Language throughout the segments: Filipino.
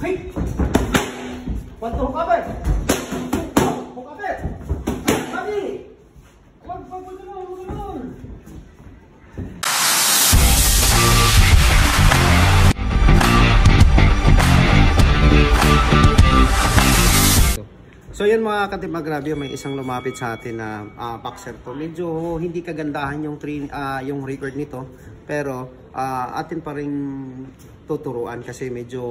Quick! One, two, hook upper! Hook upper! Sabi! Huwag ganun! So yan mga katipag, grabe, may isang lumapit sa atin na boxer to. Medyo hindi kagandahan yung record nito, pero atin pa rin tuturuan kasi medyo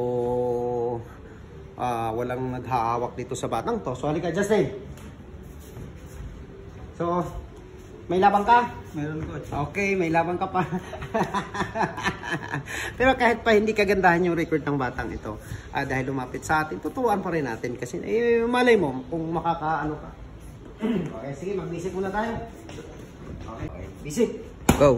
walang naghahawak dito sa batang to. So halika Justin. So may labang ka? Meron, coach. Okay, may labang ka pa. Pero kahit pa hindi kagandahan yung record ng batang ito, dahil lumapit sa atin, tuturuan pa rin natin kasi malay mo kung makakaano ka. Okay, sige, mag-visit muna tayo. Okay, visit. Go.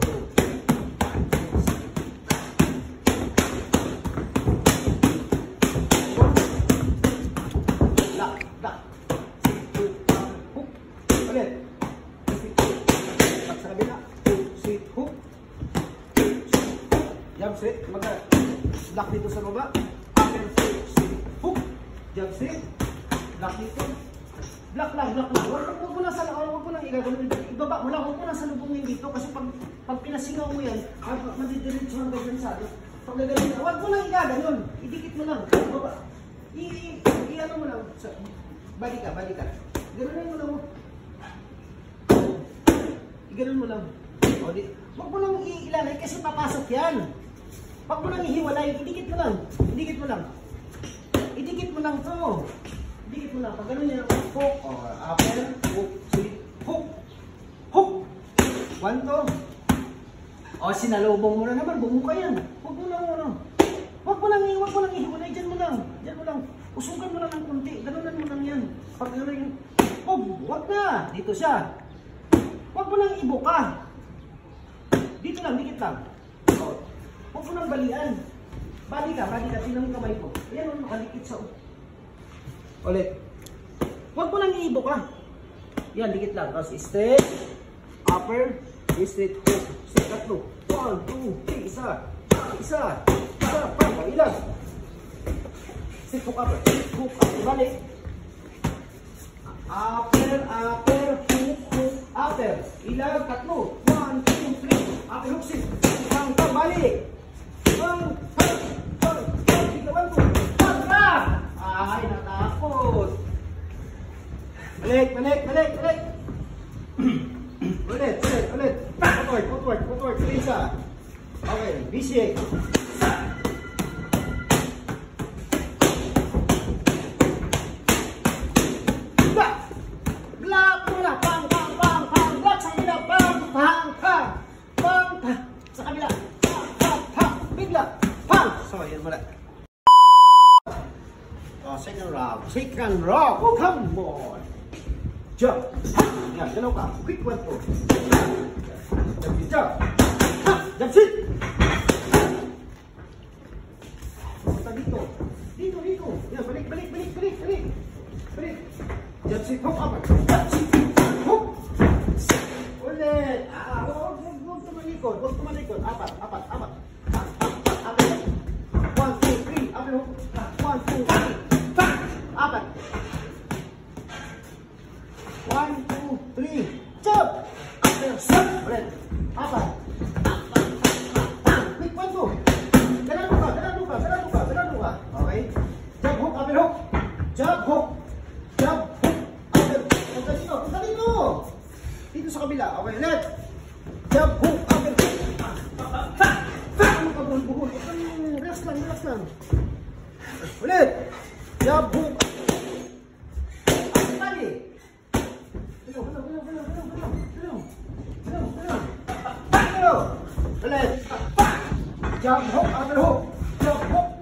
Lock. Hook. Ulit. Sa kabila. Sit, hook. Jump, sit. Lock dito sa baba. Upper, sit, hook. Jump, sit. Lock dito. Block lang. Huwag mo lang sa lakawal. Huwag mo lang igagawin. Ibaba mo lang. Huwag mo lang sa lubungin dito. Kasi pag pinasingaw mo yan, madidiretso ang ganyan sa atin. Pag nagaling na, huwag mo lang igagawin. Idikit mo lang. Baba. I-ano mo lang. Balik ka. Ganunin mo lang. Iganon mo lang. Huwag mo lang ilalay kasi papasok yan. Huwag mo lang ihiwalay. Idikit mo lang. Idikit mo lang to. Idikit mo lang. Pag gano'n yan, hook, or upper, hook, sit, hook. Hook. 1, 2. O, sinalubong mo na naman. Bumuka yan. Huwag mo lang ihiwalay. Diyan mo lang. Usugan mo lang ng kunti. Ganonan mo lang yan. Pag gano'n yung, huwag na. Dito siya. Huwag mo nang ibuka. Dito lang, dikit lang. Huwag mo nang balian. Bali ka. Tingnan mo kamay ko. Ayan, nakalikit sa ulit. Huwag mo nang ibuka. Yan, dikit lang. Tapos straight, upper, straight, hook. Straight, tatlo. 1, 2, 3, isa. Ilan. Straight, hook, upper. Balik. Upper, hook, upper. Ilang, tatlo. 1, 2, 3. Upper, hook, sit. Hanggang, balik. Ay, natakot. Balik. Ulit. Footwork. Isa. Okay, busy. Second round. Oh, come on. Jump. Yan, galaw ka. Quick 1, 2. Jump. Jump, sit. Punta dito. Yan, balik. Jump, sit. Hook, upper. Jump, sit. Hook. Ulit. Huwag tumalikod. Apat. 1, 2, 3. Upper hook. 1, 2, 3. Apat. 1, 2, 3. Jump! Ulit. Apat. Quick 1, 2. Ganado ka. Okay? Jump, hook, upper hook. Jump, hook. Punta dito. Dito sa kabila. Okay, ulit. Jump, hook, upper hook. Ano ka, buhol. Relax lang. Ulit. Jump, hook. Ulit. Jump, hook, upper hook. Jump, hook,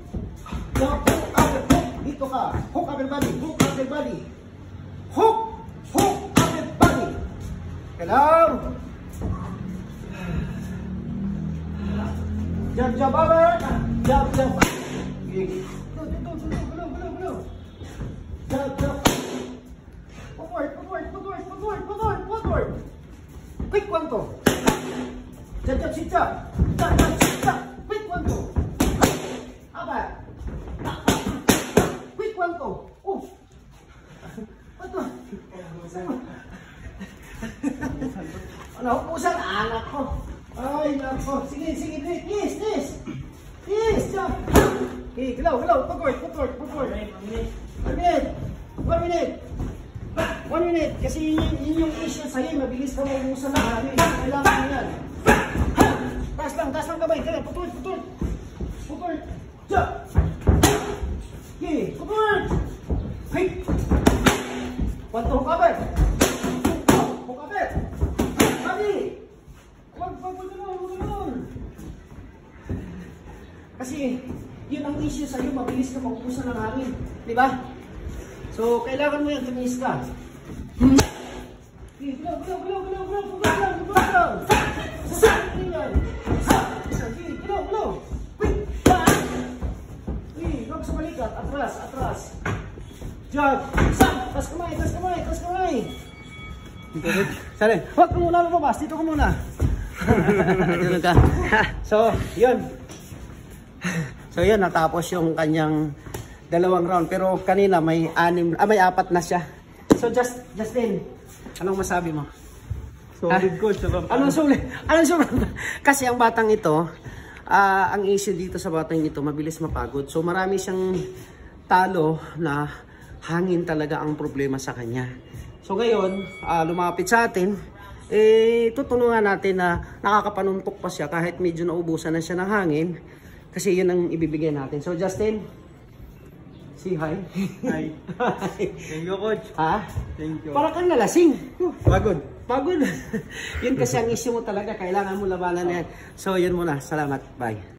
upper hook. Dito ka. Hook, upper body. Hook, upper body. Kailang. Jump, upper. Jump. Jump. Footwork. Quick 1, 2. Jump, sit up. Quick 1, 2. Apat. naupusan. Anak ko. Ay, nako. Sige, sige. Yes, jump. Okay, galaw. Footwork. 1 minute. Kasi yun yung issue sa'yo. Mabilis ka maubusan na hangin. Kailangan mo yan. Taas lang kamay. Kaya, footwork. Jump. Okay, footwork. Hey. 1, 2, cover. Wag ganun. Kasi yun ang issue sa'yo, mabilis ka maubusan ng hangin. Di ba? So, kailangan mo yan, tumis ka. Okay, galaw. Galaw. Quick. Huwag sa balikat. Atras. Jog. Tas kamay. Sali. Huwag ka muna lumabas. Dito ka muna. So, yun, natapos yung kanyang 2 round. Pero kanina may 4 na siya. So, Justin, anong masabi mo? Solid coach. Anong sulit? Kasi ang batang ito, ang issue dito sa batang ito, mabilis mapagod. So, marami siyang talo na hangin talaga ang problema sa kanya. So, ngayon, lumapit sa atin, tutulungan natin na nakakapanuntok pa siya kahit medyo naubusan na siya ng hangin. Kasi yun ang ibibigay natin. So, Justin, say hi. Hi. Thank you, coach. Ha? Thank you. Para kang nalasing. Pagod. Yun kasi ang issue mo talaga. Kailangan mo labanan yan. So, yun muna. Salamat. Bye.